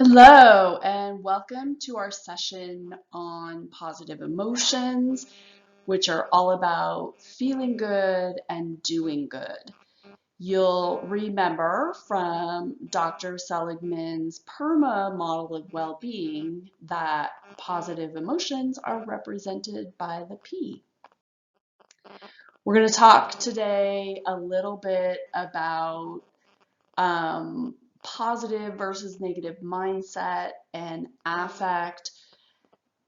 Hello, and welcome to our session on positive emotions, which are all about feeling good and doing good. You'll remember from Dr. Seligman's PERMA model of well-being that positive emotions are represented by the P. We're going to talk today a little bit about positive versus negative mindset and affect.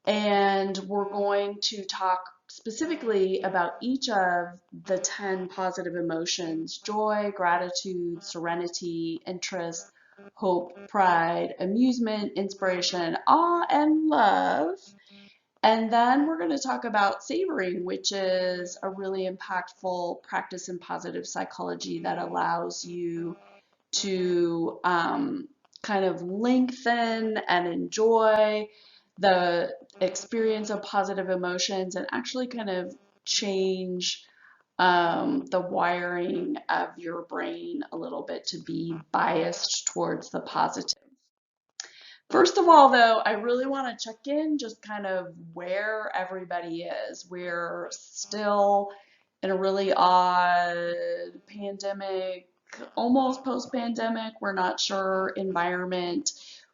And we're going to talk specifically about each of the 10 positive emotions: joy, gratitude, serenity, interest, hope, pride, amusement, inspiration, awe, and love. And then we're going to talk about savoring, which is a really impactful practice in positive psychology that allows you to kind of lengthen and enjoy the experience of positive emotions and actually kind of change the wiring of your brain a little bit to be biased towards the positive. First of all, though, I really want to check in just kind of where everybody is. We're still in a really odd pandemic, almost post-pandemic, we're not sure environment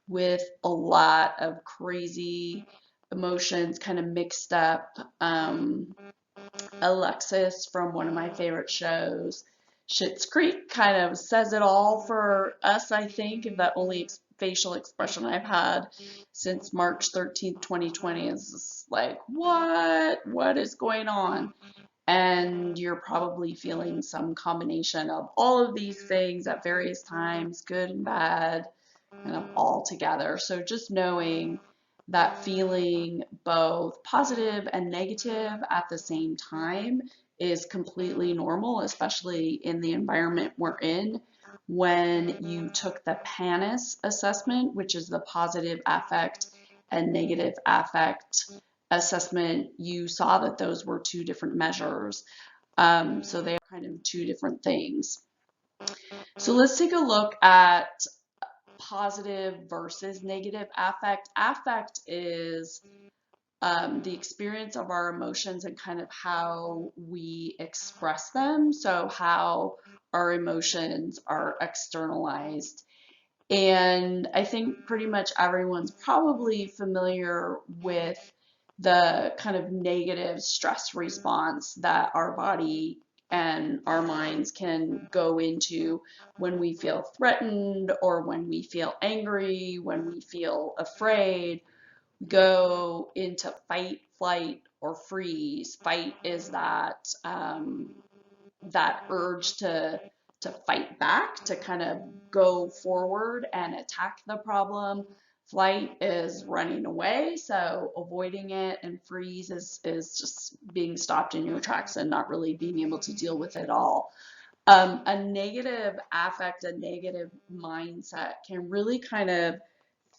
with a lot of crazy emotions kind of mixed up. Alexis from one of my favorite shows, Schitt's Creek, kind of says it all for us, I think, and the only facial expression I've had since March 13th, 2020 is just like, what? What is going on? And you're probably feeling some combination of all of these things at various times, good and bad, kind of all together. So just knowing that feeling both positive and negative at the same time is completely normal, especially in the environment we're in. When you took the PANAS assessment, which is the positive affect and negative affect assessment, you saw that those were two different measures. So they are kind of two different things. So let's take a look at positive versus negative affect. Affect is the experience of our emotions and kind of how we express them. So how our emotions are externalized. And I think pretty much everyone's probably familiar with the kind of negative stress response that our body and our minds can go into when we feel threatened or when we feel angry, when we feel afraid. Go into fight, flight, or freeze. Fight is that urge to fight back, to kind of go forward and attack the problem. Flight is running away, so avoiding it, and freeze is just being stopped in your tracks and not really being able to deal with it all. A negative affect, a negative mindset can really kind of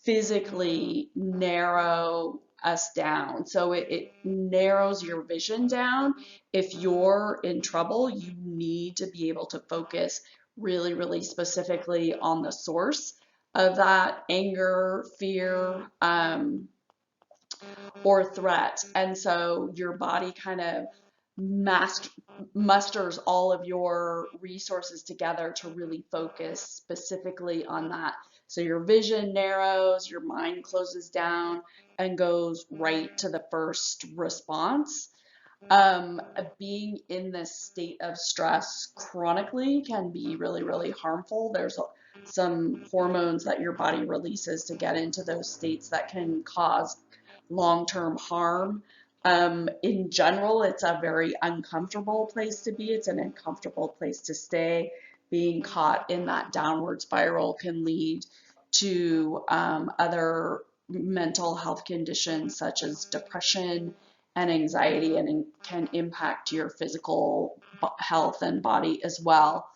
physically narrow us down. So it narrows your vision down. If you're in trouble, you need to be able to focus really, really specifically on the source of that anger, fear, or threat. And so your body kind of musters all of your resources together to really focus specifically on that. So your vision narrows, your mind closes down and goes right to the first response. Being in this state of stress chronically can be really, really harmful. There's some hormones that your body releases to get into those states that can cause long-term harm. In general, it's a very uncomfortable place to be. It's an uncomfortable place to stay. Being caught in that downward spiral can lead to other mental health conditions such as depression and anxiety, and can impact your physical health and body as well.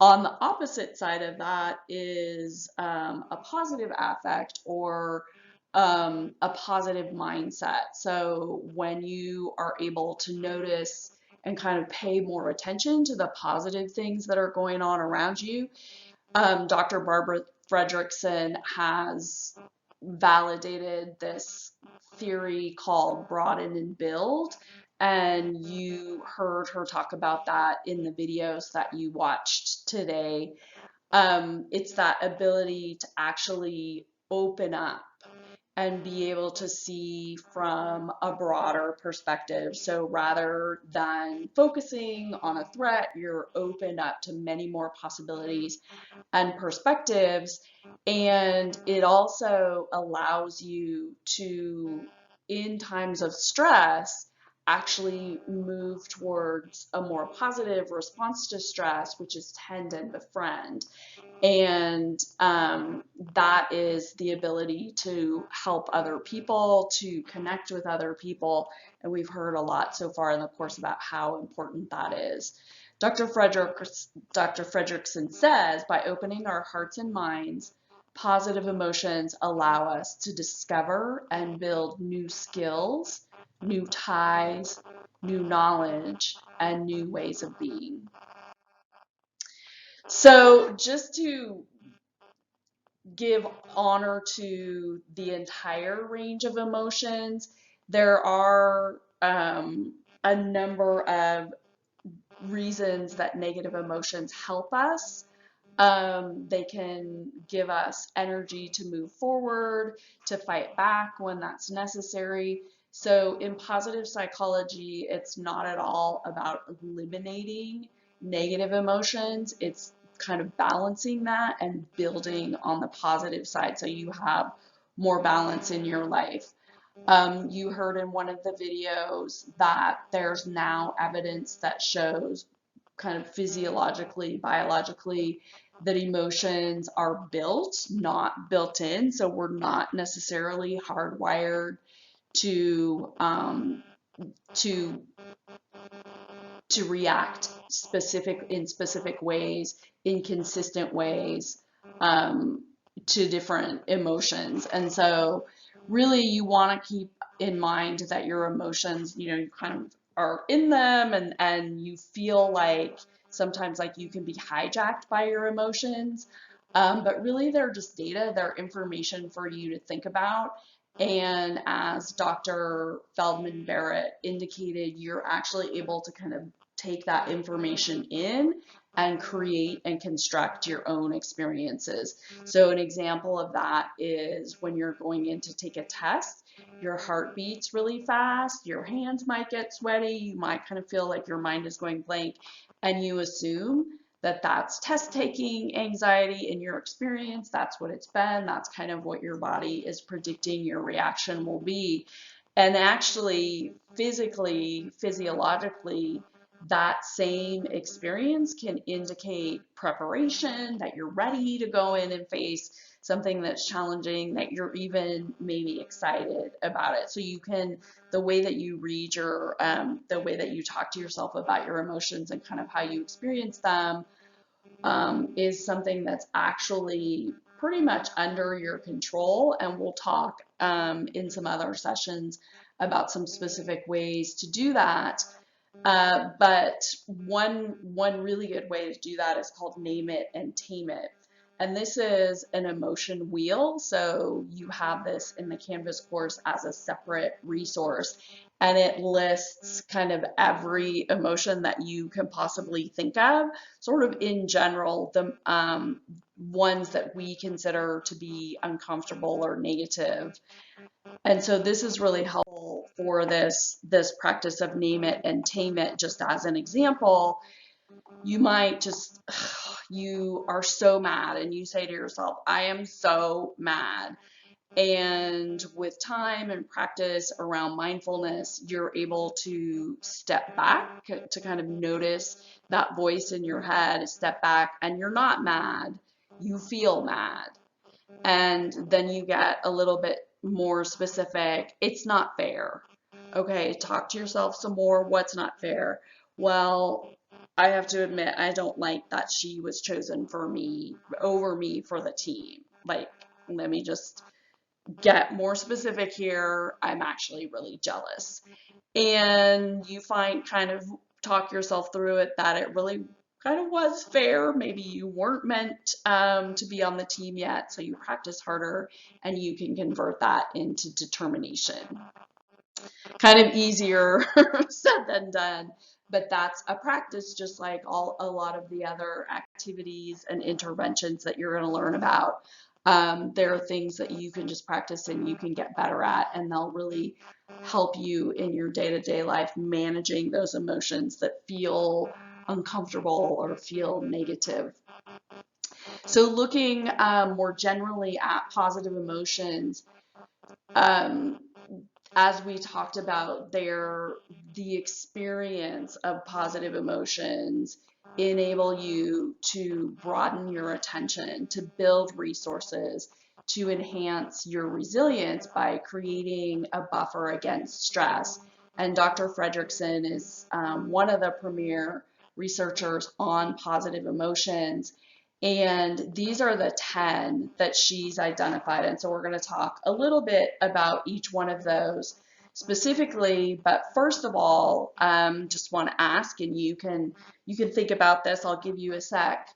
On the opposite side of that is a positive affect or a positive mindset. So when you are able to notice and kind of pay more attention to the positive things that are going on around you, Dr. Barbara Fredrickson has validated this theory called broaden and build. And you heard her talk about that in the videos that you watched today. It's that ability to actually open up and be able to see from a broader perspective. So rather than focusing on a threat, you're opened up to many more possibilities and perspectives. And it also allows you to, in times of stress, actually move towards a more positive response to stress, which is tend and befriend. And that is the ability to help other people, to connect with other people. And we've heard a lot so far in the course about how important that is. Dr. Fredrickson says, by opening our hearts and minds, positive emotions allow us to discover and build new skills, new ties, new knowledge, and new ways of being. So just to give honor to the entire range of emotions, there are a number of reasons that negative emotions help us. They can give us energy to move forward, to fight back when that's necessary. So in positive psychology, it's not at all about eliminating negative emotions. It's kind of balancing that and building on the positive side so you have more balance in your life. You heard in one of the videos that there's now evidence that shows kind of physiologically, biologically, that emotions are built, not built in. So we're not necessarily hardwired to react in specific ways, in consistent ways, to different emotions. And so really you want to keep in mind that your emotions, you kind of are in them, and you feel like sometimes like you can be hijacked by your emotions. But really they're just data, they're information for you to think about. And as Dr. Feldman Barrett indicated, you're actually able to kind of take that information in and create and construct your own experiences. So an example of that is when you're going in to take a test, your heart beats really fast, your hands might get sweaty, you might kind of feel like your mind is going blank, and you assume that that's test taking anxiety in your experience. That's what it's been. That's kind of what your body is predicting your reaction will be. And actually, physiologically, that same experience can indicate preparation, that you're ready to go in and face something that's challenging, that you're even maybe excited about it. So you can, the way that you read your, the way that you talk to yourself about your emotions and kind of how you experience them is something that's actually pretty much under your control. And we'll talk in some other sessions about some specific ways to do that. But one really good way to do that is called name it and tame it. And this is an emotion wheel. So you have this in the Canvas course as a separate resource. And it lists kind of every emotion that you can possibly think of, sort of in general, the ones that we consider to be uncomfortable or negative. And so this is really helpful for this practice of name it and tame it. Just as an example, you might just, you are so mad and you say to yourself, I am so mad. And with time and practice around mindfulness, you're able to step back to kind of notice that voice in your head, step back, and you're not mad, you feel mad. And then you get a little bit more specific. It's not fair. Okay, talk to yourself some more. What's not fair? Well, I have to admit, I don't like that she was chosen for me, over me for the team. Like, let me just get more specific here. I'm actually really jealous. And you find kind of talk yourself through it that it really kind of was fair. Maybe you weren't meant to be on the team yet, so you practice harder and you can convert that into determination. Kind of easier said than done, but that's a practice just like a lot of the other activities and interventions that you're going to learn about. There are things that you can just practice and you can get better at, and they'll really help you in your day-to-day life managing those emotions that feel uncomfortable or feel negative. So looking more generally at positive emotions, um, as we talked about, the experience of positive emotions enable you to broaden your attention, to build resources, to enhance your resilience by creating a buffer against stress. And Dr. Fredrickson is one of the premier researchers on positive emotions. And these are the 10 that she's identified. And so we're going to talk a little bit about each one of those specifically. But first of all, just want to ask, and you can think about this. I'll give you a sec.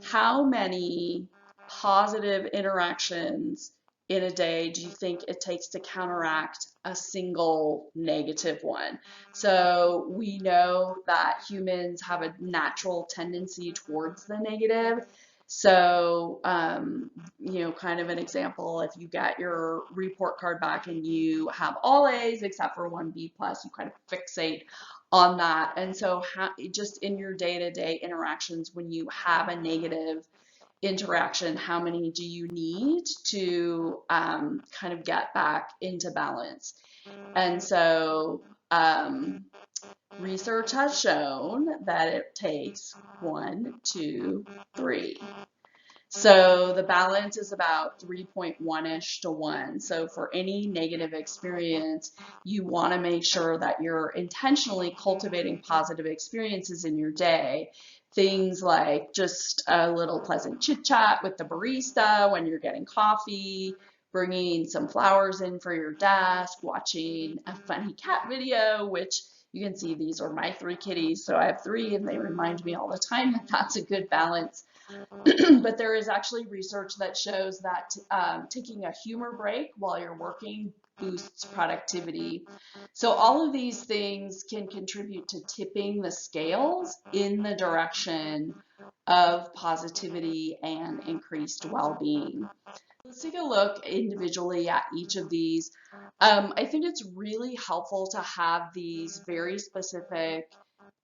How many positive interactions in a day do you think it takes to counteract a single negative one? So we know that humans have a natural tendency towards the negative. So, kind of an example, if you get your report card back and you have all A's except for one B plus, you kind of fixate on that. And so just in your day-to-day interactions, when you have a negative interaction, how many do you need to kind of get back into balance? And so research has shown that it takes 1, 2, 3. So the balance is about 3.1-ish to 1. So for any negative experience, you want to make sure that you're intentionally cultivating positive experiences in your day. Things like just a little pleasant chit chat with the barista when you're getting coffee, bringing some flowers in for your desk, watching a funny cat video, which you can see these are my 3 kitties. So I have 3 and they remind me all the time that that's a good balance. But there is actually research that shows that taking a humor break while you're working boosts productivity. So all of these things can contribute to tipping the scales in the direction of positivity and increased well-being. Let's take a look individually at each of these. I think it's really helpful to have these very specific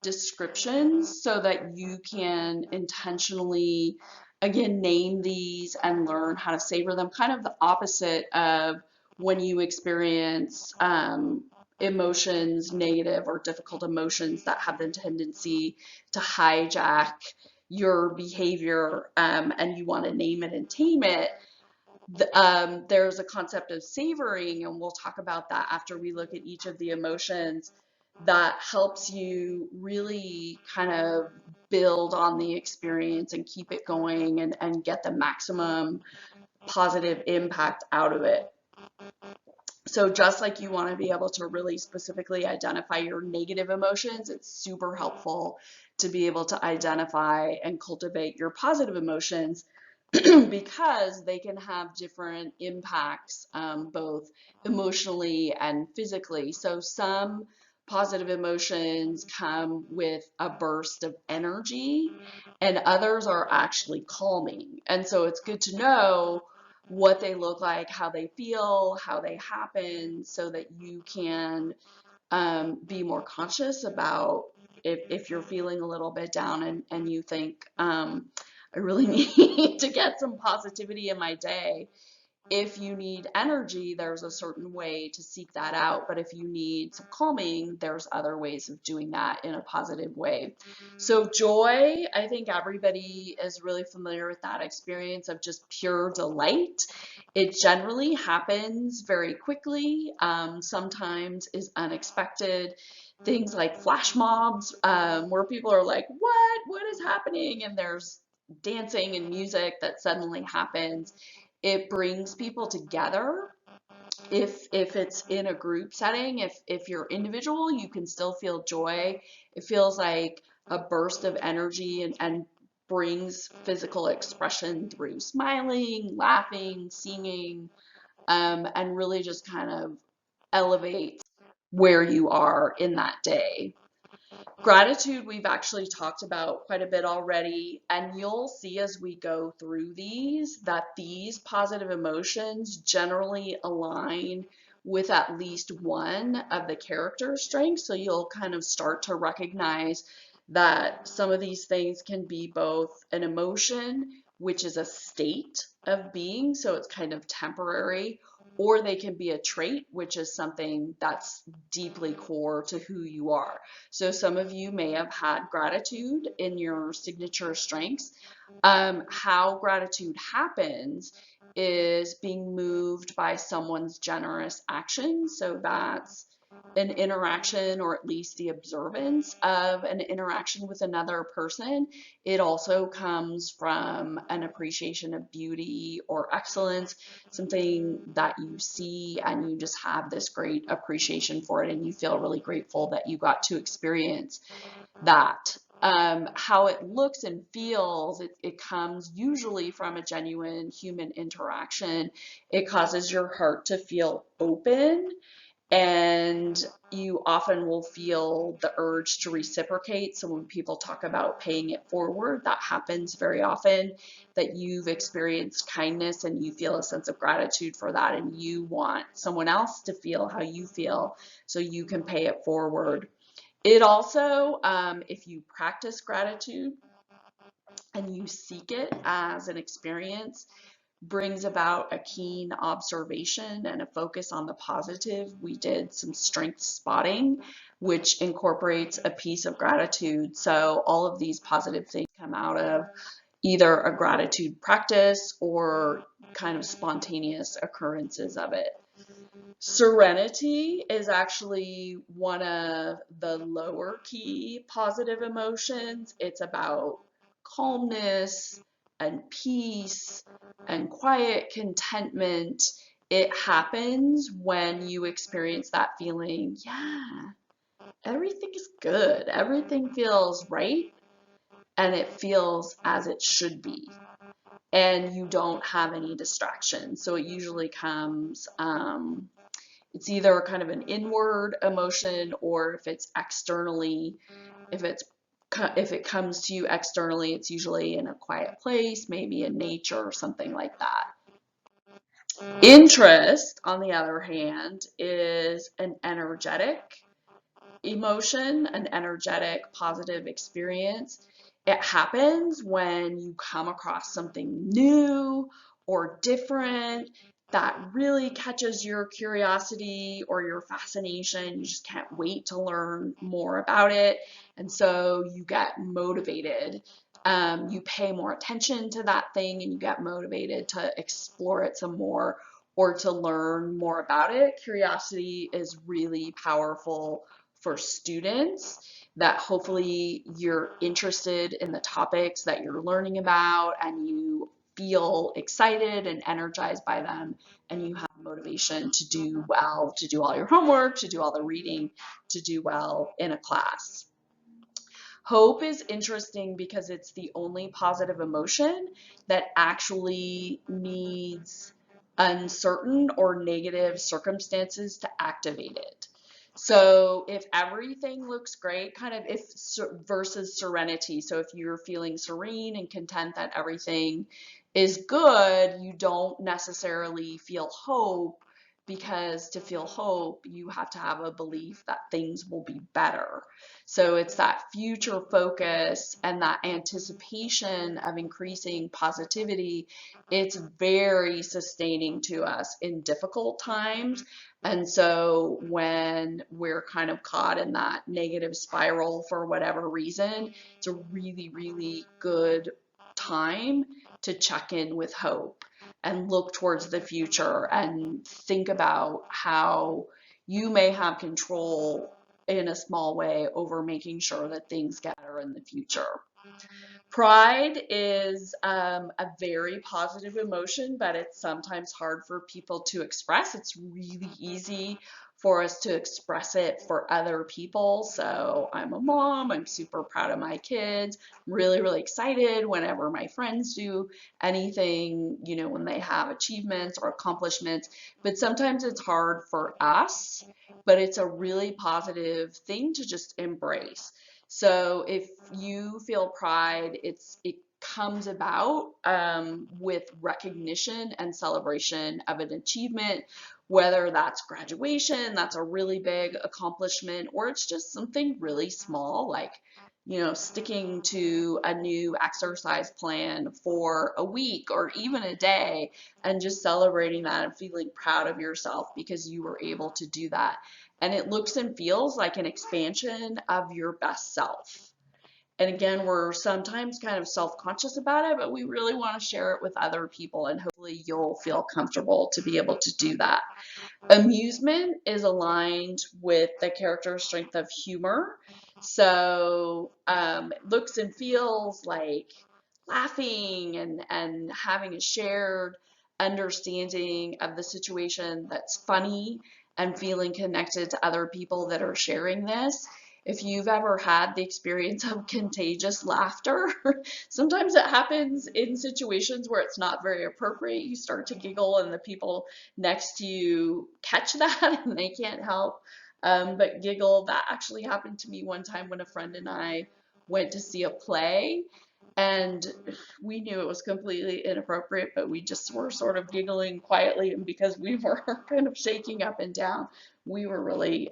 descriptions so that you can intentionally, again, name these and learn how to savor them. Kind of the opposite of when you experience emotions, negative or difficult emotions that have the tendency to hijack your behavior, and you want to name it and tame it. There's a concept of savoring, and we'll talk about that after we look at each of the emotions, that helps you really kind of build on the experience and keep it going and get the maximum positive impact out of it. So just like you want to be able to really specifically identify your negative emotions, it's super helpful to be able to identify and cultivate your positive emotions because they can have different impacts, both emotionally and physically. So some positive emotions come with a burst of energy, and others are actually calming. And so it's good to know what they look like, how they feel, how they happen, so that you can be more conscious about if you're feeling a little bit down and you think, I really need to get some positivity in my day. If you need energy, there's a certain way to seek that out. But if you need some calming, there's other ways of doing that in a positive way. So joy, I think everybody is really familiar with that experience of just pure delight. It generally happens very quickly, sometimes is unexpected. Things like flash mobs, where people are like, what is happening? And there's dancing and music that suddenly happens. It brings people together. If it's in a group setting, if you're individual, you can still feel joy. It feels like a burst of energy and brings physical expression through smiling, laughing, singing, and really just kind of elevates where you are in that day. Gratitude, we've actually talked about quite a bit already, and you'll see as we go through these that these positive emotions generally align with at least one of the character strengths. So you'll kind of start to recognize that some of these things can be both an emotion, which is a state of being, so it's kind of temporary, or they can be a trait, which is something that's deeply core to who you are. So some of you may have had gratitude in your signature strengths. How gratitude happens is being moved by someone's generous action. So that's an interaction, or at least the observance of an interaction with another person. It also comes from an appreciation of beauty or excellence, something that you see and you just have this great appreciation for it, and you feel really grateful that you got to experience that. How it looks and feels, it comes usually from a genuine human interaction. It causes your heart to feel open, and you often will feel the urge to reciprocate. So when people talk about paying it forward, that happens very often, that you've experienced kindness and you feel a sense of gratitude for that, and you want someone else to feel how you feel so you can pay it forward. It also, if you practice gratitude and you seek it as an experience, brings about a keen observation and a focus on the positive. We did some strength spotting, which incorporates a piece of gratitude. So all of these positive things come out of either a gratitude practice or kind of spontaneous occurrences of it. Serenity is actually one of the lower key positive emotions. It's about calmness and peace and quiet contentment. It happens when you experience that feeling, yeah, everything is good, everything feels right, and it feels as it should be, and you don't have any distractions. So it usually comes, it's either kind of an inward emotion, or if it's externally, if it comes to you externally, it's usually in a quiet place, maybe in nature or something like that. Interest, on the other hand, is an energetic emotion, an energetic positive experience. It happens when you come across something new or different that really catches your curiosity or your fascination. You just can't wait to learn more about it. And so you get motivated. You pay more attention to that thing and you get motivated to explore it some more or to learn more about it. Curiosity is really powerful for students, that hopefully you're interested in the topics that you're learning about and you feel excited and energized by them, and you have motivation to do well, to do all your homework, to do all the reading, to do well in a class. Hope is interesting because it's the only positive emotion that actually needs uncertain or negative circumstances to activate it. So if everything looks great, kind of if versus serenity. So if you're feeling serene and content that everything is good, you don't necessarily feel hope, because to feel hope, you have to have a belief that things will be better. So it's that future focus and that anticipation of increasing positivity. It's very sustaining to us in difficult times. And so when we're kind of caught in that negative spiral for whatever reason, it's a really, really good time to check in with hope and look towards the future and think about how you may have control in a small way over making sure that things get better in the future. Pride is a very positive emotion, but it's sometimes hard for people to express. It's really easy for us to express it for other people. So I'm a mom, I'm super proud of my kids, really, really excited whenever my friends do anything, you know, when they have achievements or accomplishments. But sometimes it's hard for us, but it's a really positive thing to just embrace. So if you feel pride, it comes about with recognition and celebration of an achievement, whether that's graduation, that's a really big accomplishment, or it's just something really small, like, you know, sticking to a new exercise plan for a week or even a day, and just celebrating that and feeling proud of yourself because you were able to do that. And it looks and feels like an expansion of your best self. And again, we're sometimes kind of self-conscious about it, but we really want to share it with other people, and hopefully you'll feel comfortable to be able to do that. Amusement is aligned with the character strength of humor. So looks and feels like laughing and having a shared understanding of the situation that's funny and feeling connected to other people that are sharing this. If you've ever had the experience of contagious laughter, sometimes it happens in situations where it's not very appropriate. You start to giggle and the people next to you catch that and they can't help but giggle. That actually happened to me one time when a friend and I went to see a play, and we knew it was completely inappropriate, but we just were sort of giggling quietly, and because we were kind of shaking up and down, we were really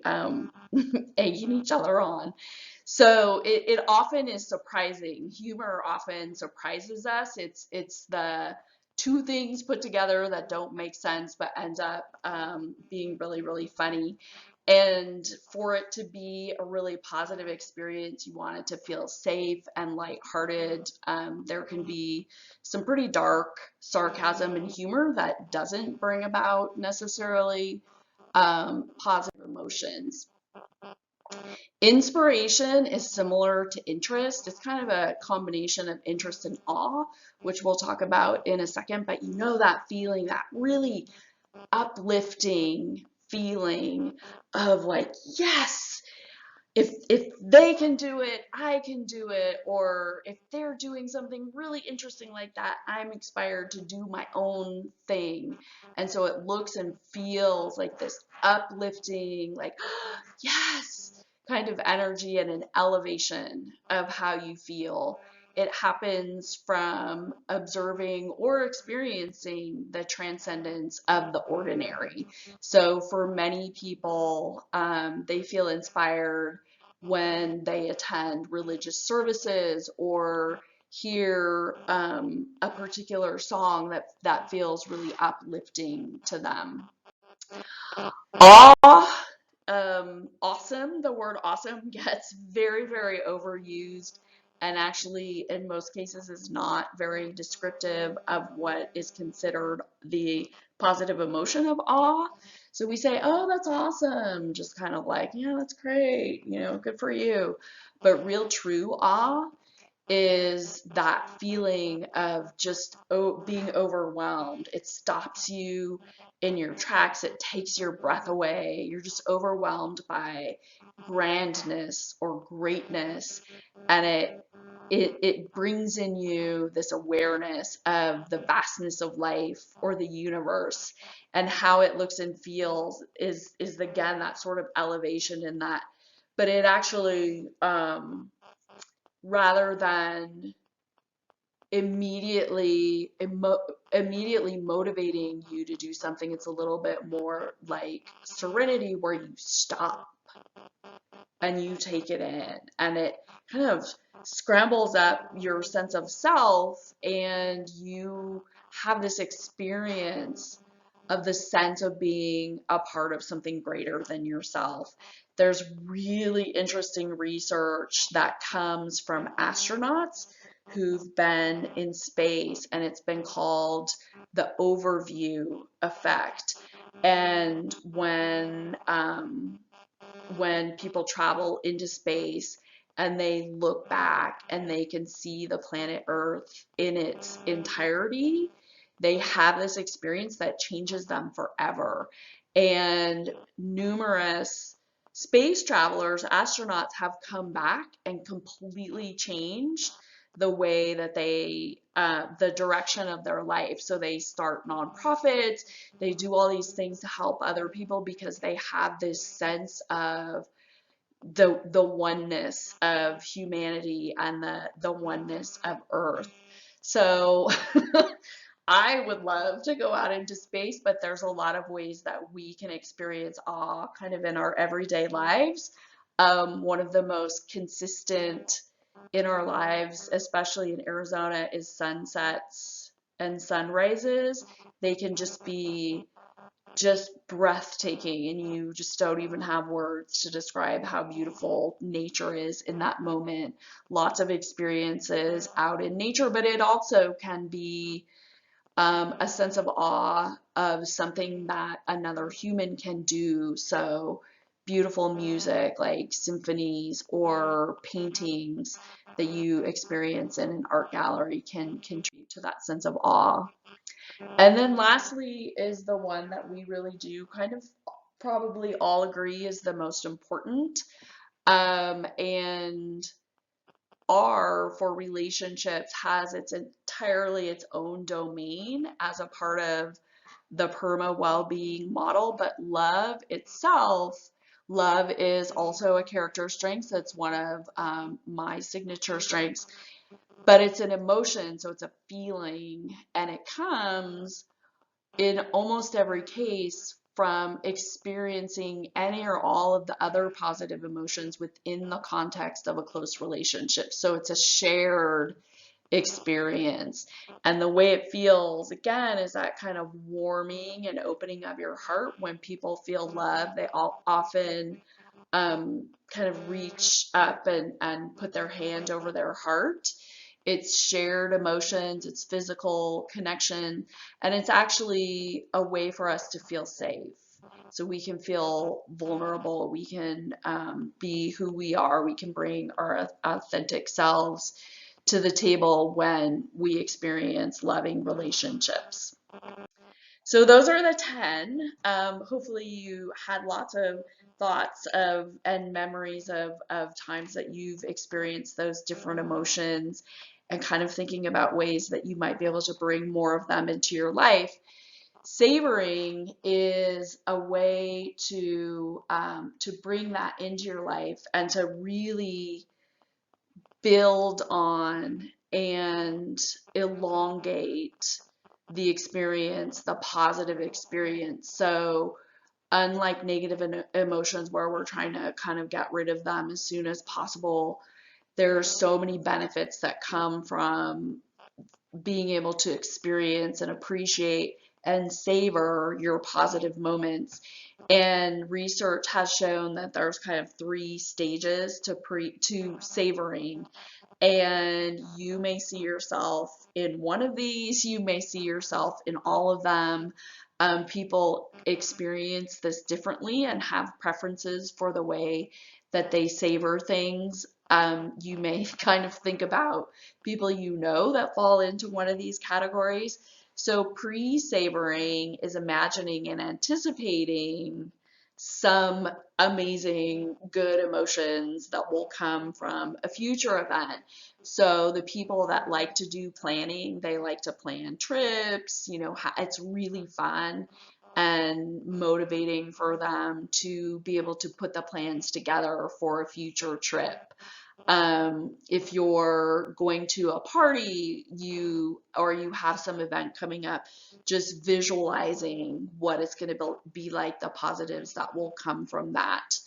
egging each other on. So it often is surprising. Humor often surprises us. It's the two things put together that don't make sense but end up being really, really funny. And for it to be a really positive experience, you want it to feel safe and lighthearted. There can be some pretty dark sarcasm and humor that doesn't bring about necessarily positive emotions. Inspiration is similar to interest. It's kind of a combination of interest and awe, which we'll talk about in a second, but you know that feeling, that really uplifting feeling of like, yes, if they can do it, I can do it. Or if they're doing something really interesting like that, I'm inspired to do my own thing. And so it looks and feels like this uplifting, like, yes, kind of energy and an elevation of how you feel. It happens from observing or experiencing the transcendence of the ordinary. So for many people, they feel inspired when they attend religious services or hear a particular song that feels really uplifting to them. Awe, awesome. The word awesome gets very, very overused, and actually, in most cases, is not very descriptive of what is considered the positive emotion of awe. So we say, oh, that's awesome. Just kind of like, yeah, that's great. You know, good for you. But real true awe is that feeling of just being overwhelmed. It stops you in your tracks. It takes your breath away. You're just overwhelmed by grandness or greatness, and it brings in you this awareness of the vastness of life or the universe, and how it looks and feels is again that sort of elevation in that. But it actually rather than immediately motivating you to do something, it's a little bit more like serenity, where you stop and you take it in, and it kind of scrambles up your sense of self, and you have this experience of the sense of being a part of something greater than yourself. There's really interesting research that comes from astronauts who've been in space, and it's been called the overview effect. And when people travel into space and they look back and they can see the planet Earth in its entirety, they have this experience that changes them forever. And numerous space travelers, astronauts, have come back and completely changed the way that the direction of their life. So they start nonprofits, they do all these things to help other people because they have this sense of the oneness of humanity and the oneness of Earth. So I would love to go out into space, but there's a lot of ways that we can experience awe kind of in our everyday lives. One of the most consistent in our lives, especially in Arizona, is sunsets and sunrises. They can just be just breathtaking, and you just don't even have words to describe how beautiful nature is in that moment. Lots of experiences out in nature, but it also can be a sense of awe of something that another human can do. So beautiful music like symphonies or paintings that you experience in an art gallery can contribute to that sense of awe. And then lastly is the one that we really do kind of probably all agree is the most important. And R for relationships has its entirely its own domain as a part of the PERMA well-being model, but love itself, love is also a character strength. That's one of my signature strengths, but it's an emotion, so it's a feeling, and it comes in almost every case from experiencing any or all of the other positive emotions within the context of a close relationship. So it's a shared experience. And the way it feels, again, is that kind of warming and opening of your heart. When people feel love, they all often kind of reach up and put their hand over their heart. It's shared emotions, it's physical connection, and it's actually a way for us to feel safe. So we can feel vulnerable, we can be who we are, we can bring our authentic selves to the table when we experience loving relationships. So those are the 10. Hopefully you had lots of thoughts of and memories of times that you've experienced those different emotions, and kind of thinking about ways that you might be able to bring more of them into your life. Savoring is a way to bring that into your life and to really build on and elongate the experience, the positive experience. So unlike negative emotions where we're trying to kind of get rid of them as soon as possible, there are so many benefits that come from being able to experience and appreciate and savor your positive moments. And research has shown that there's kind of 3 stages to savoring, and you may see yourself in one of these, you may see yourself in all of them. People experience this differently and have preferences for the way that they savor things. You may kind of think about people you know that fall into one of these categories. So pre-savoring is imagining and anticipating some amazing good emotions that will come from a future event. So the people that like to do planning, they like to plan trips, it's really fun and motivating for them to be able to put the plans together for a future trip. If you're going to a party, you have some event coming up, just visualizing what it's going to be like, the positives that will come from that.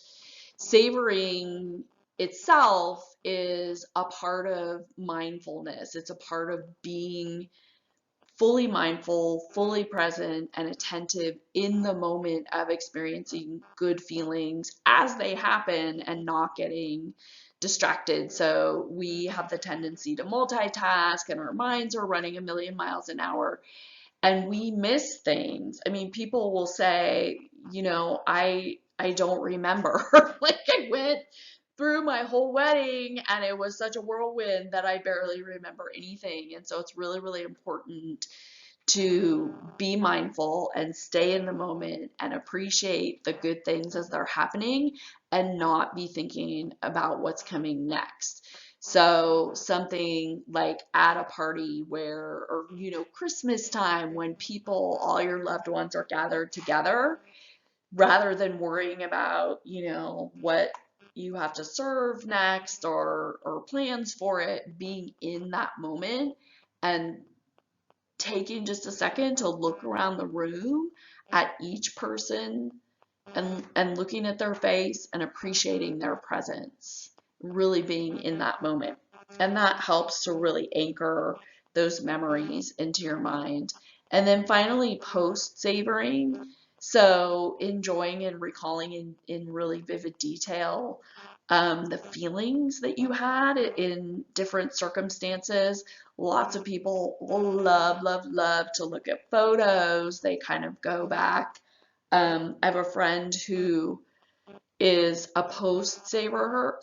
Savoring itself is a part of mindfulness. It's a part of being fully mindful, fully present, and attentive in the moment of experiencing good feelings as they happen and not getting distracted. So we have the tendency to multitask and our minds are running a million miles an hour and we miss things. I mean, people will say, I don't remember. Like I went through my whole wedding and it was such a whirlwind that I barely remember anything. And so it's really, really important to be mindful and stay in the moment and appreciate the good things as they're happening and not be thinking about what's coming next. So something like at a party where, or, Christmas time when people, all your loved ones are gathered together, rather than worrying about, what you have to serve next or plans for it, being in that moment and taking just a second to look around the room at each person and looking at their face and appreciating their presence, really being in that moment. And that helps to really anchor those memories into your mind. And then finally, post savoring. So enjoying and recalling in really vivid detail the feelings that you had in different circumstances. Lots of people love, love, love to look at photos. They kind of go back. I have a friend who is a post savorer,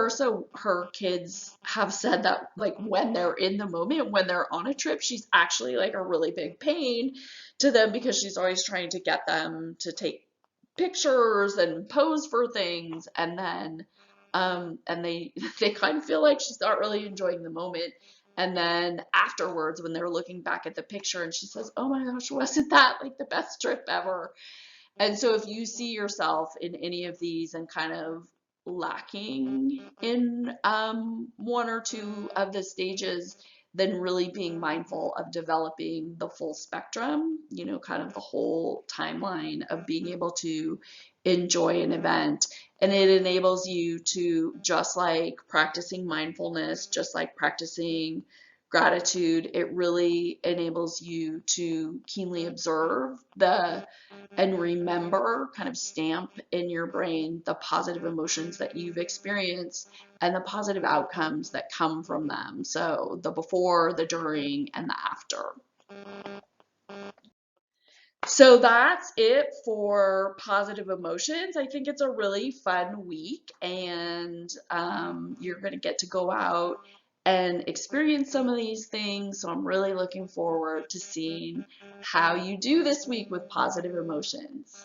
so her kids have said that like when they're in the moment, when they're on a trip, she's actually like a really big pain to them because she's always trying to get them to take pictures and pose for things, and then and they they kind of feel like she's not really enjoying the moment. And then afterwards, when they're looking back at the picture and she says, "Oh my gosh, wasn't that like the best trip ever?" And so if you see yourself in any of these and kind of lacking in one or two of the stages, then really being mindful of developing the full spectrum, kind of the whole timeline of being able to enjoy an event. And it enables you to, just like practicing mindfulness, just like practicing gratitude, it really enables you to keenly observe and remember, kind of stamp in your brain the positive emotions that you've experienced and the positive outcomes that come from them. So the before, the during, and the after. So that's it for positive emotions. I think it's a really fun week, and you're going to get to go out and experience some of these things. So I'm really looking forward to seeing how you do this week with positive emotions.